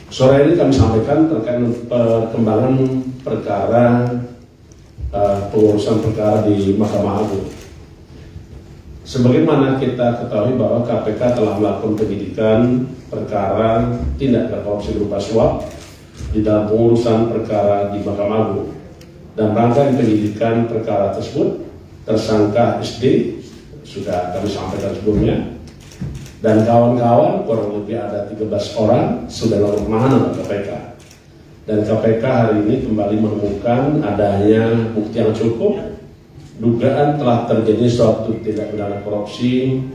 Sore ini kami sampaikan terkait perkembangan perkara pengurusan perkara di Mahkamah Agung. Sebagaimana kita ketahui bahwa KPK telah melakukan penyidikan perkara tindak pidana korupsi berupa suap di dalam pengurusan perkara di Mahkamah Agung. Dan rangkaian penyidikan perkara tersebut, tersangka SD sudah kami sampaikan sebelumnya, dan kawan-kawan kurang lebih ada 13 orang sudah dilakukan penahanan oleh KPK. Dan KPK hari ini kembali menemukan adanya bukti yang cukup, dugaan telah terjadi suatu tindak pidana korupsi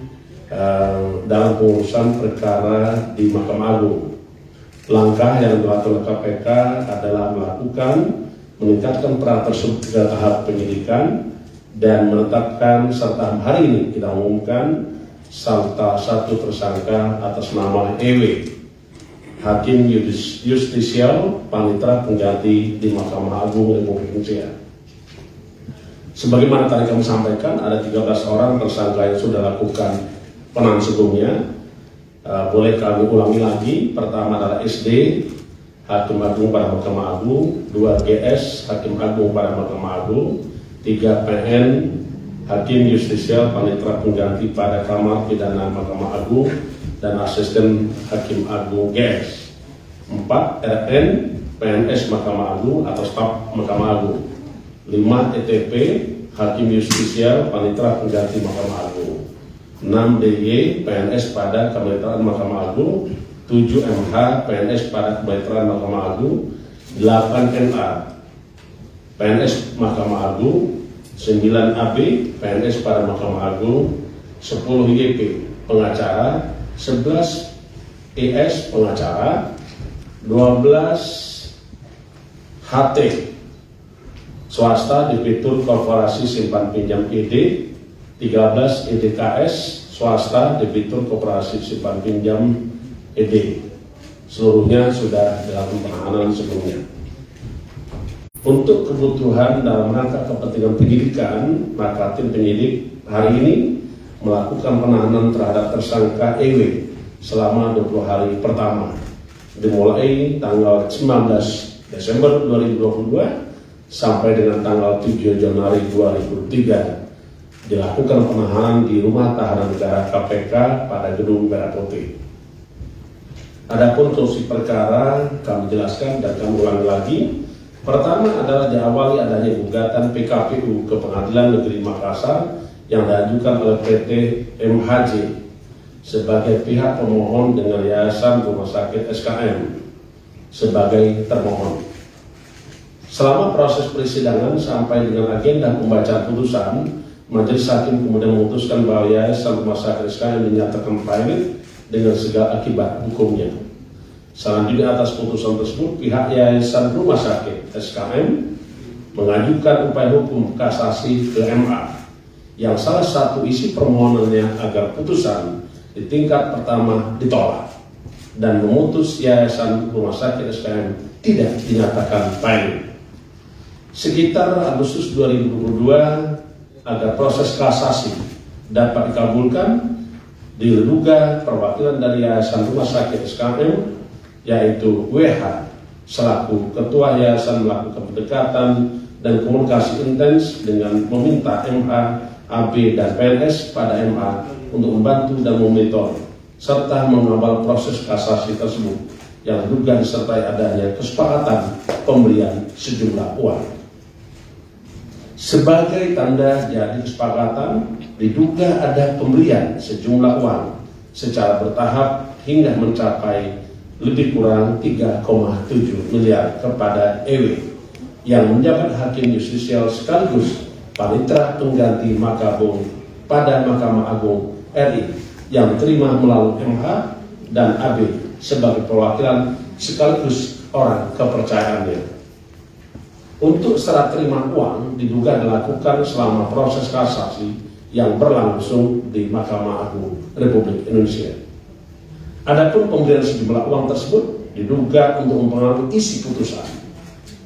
dalam pengurusan perkara di Mahkamah Agung. Langkah yang dilakukan oleh KPK adalah meningkatkan perkara tersebut ke tahap penyidikan dan menetapkan serta hari ini kita umumkan salah satu tersangka atas nama EW, Hakim Justisial Panitera Pengganti di Mahkamah Agung Republik Indonesia. Sebagaimana tadi kami sampaikan, ada 13 orang tersangka yang sudah lakukan penahanan sebelumnya. Boleh kami ulangi lagi. Pertama adalah SD, Hakim Agung pada Mahkamah Agung. 2 GS, Hakim Agung pada Mahkamah Agung. 3 PN, Hakim Justisial Panitera Pengganti pada Kamar Pidana Mahkamah Agung dan Asisten Hakim Agung GS. 4 RN, PNS Mahkamah Agung atau staf Mahkamah Agung. 5 ETP, Hakim Justisial Panitera Pengganti Mahkamah Agung. 6 DY, PNS pada Kemitraan Mahkamah Agung. 7 MH, PNS pada Kemitraan Mahkamah Agung. 8 NA, PNS Mahkamah Agung. 9 AB, PNS pada Mahkamah Agung. 10 YP, pengacara. 11 ES, pengacara. 12 HT, swasta debitur korporasi simpan pinjam ED. 13 EDKS, swasta debitur koperasi simpan pinjam ED. Seluruhnya sudah dilakukan penahanan sebelumnya. Untuk kebutuhan dalam rangka kepentingan penyidikan, maka tim penyidik hari ini melakukan penahanan terhadap tersangka EW selama 20 hari pertama, dimulai tanggal 19 Desember 2022 sampai dengan tanggal 7 Januari 2023. Dilakukan penahanan di Rumah Tahanan Negara KPK pada Gedung Merah Putih. Adapun konstruksi perkara kami jelaskan dan kami ulangi lagi. Pertama adalah diawali adanya gugatan PKPU ke Pengadilan Negeri Makassar yang diajukan oleh PT MHJ sebagai pihak pemohon dengan Yayasan Rumah Sakit SKM sebagai termohon. Selama proses persidangan sampai dengan agenda pembacaan putusan, Majelis Hakim kemudian memutuskan bahwa Yayasan Rumah Sakit SKM dinyatakan valid dengan segala akibat hukumnya. Selanjutnya atas putusan tersebut, pihak Yayasan Rumah Sakit SKM mengajukan upaya hukum kasasi ke MA, yang salah satu isi permohonannya agar putusan di tingkat pertama ditolak dan memutus Yayasan Rumah Sakit SKM tidak dinyatakan valid. Sekitar Agustus 2022, agar proses kasasi dapat dikabulkan, diduga perwakilan dari Yayasan Rumah Sakit SKM, yaitu WH selaku ketua yayasan, melakukan pendekatan dan komunikasi intens dengan meminta MH, AB, dan PNS pada MA untuk membantu dan memonitor serta mengawal proses kasasi tersebut yang diduga disertai adanya kesepakatan pemberian sejumlah uang. Sebagai tanda jadi kesepakatan, diduga ada pemberian sejumlah uang secara bertahap hingga mencapai lebih kurang 3,7 miliar kepada EW yang menjabat Hakim Justisial sekaligus Panitera Pengganti Mahkamah pada Mahkamah Agung RI yang diterima melalui MH dan AB sebagai perwakilan sekaligus orang kepercayaannya. Untuk serah terima uang diduga dilakukan selama proses kasasi yang berlangsung di Mahkamah Agung Republik Indonesia. Adapun pemberian sejumlah uang tersebut diduga untuk mempengaruhi isi putusan.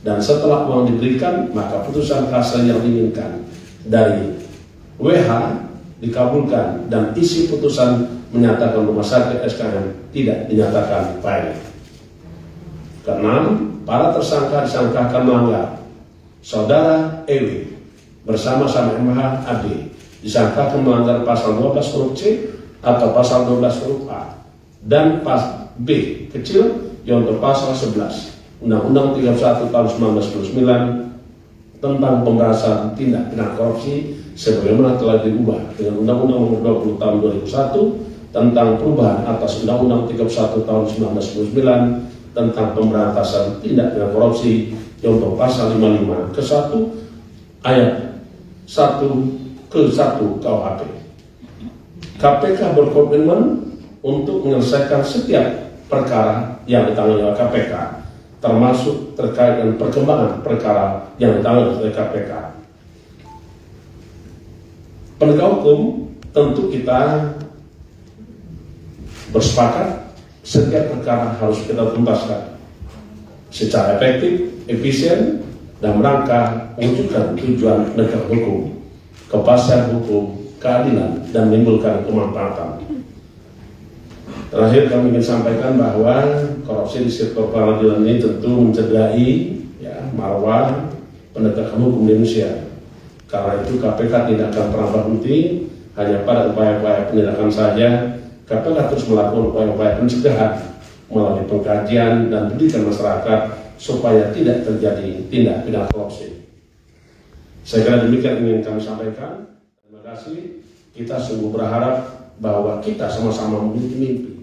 Dan setelah uang diberikan, maka putusan kasasi yang diinginkan dari WH dikabulkan dan isi putusan menyatakan Rumah Sakit SKM tidak dinyatakan valid. Keenam, para tersangka disangkakan melanggar. Saudara EW bersama-sama MH AD disangkakan melanggar pasal 12 huruf C atau pasal 12 huruf A dan pasal B kecil yaitu pasal 11 Undang-Undang 31 tahun 1999 tentang pemberantasan tindak pidana korupsi sebagaimana telah diubah dengan Undang-Undang Nomor 20 tahun 2001 tentang perubahan atas Undang-Undang 31 tahun 1999 tentang pemberantasan tindak pidana korupsi yaitu pasal 55 ke 1 ayat 1 ke 1 KUHP. KPK berkomitmen untuk menyelesaikan setiap perkara yang ditangani oleh KPK, termasuk terkait dengan perkembangan perkara yang ditangani oleh KPK. Penegak hukum tentu kita bersepakat setiap perkara harus kita tuntaskan secara efektif, efisien, dan merangka mewujudkan tujuan penegak hukum, kepastian hukum, keadilan, dan menimbulkan kemanfaatan. Terakhir kami ingin sampaikan bahwa korupsi di sektor peradilan ini tentu mencederai marwah penegakan hukum di Indonesia. Karena itu KPK tidak akan pernah berhenti hanya pada upaya-upaya penindakan saja. KPK terus melakukan upaya-upaya pencegahan melalui pengkajian dan pendidikan masyarakat supaya tidak terjadi tindak pidana korupsi. Saya kira demikian ingin kami sampaikan. Terima kasih. Kita sungguh berharap bahwa kita sama-sama memiliki mimpi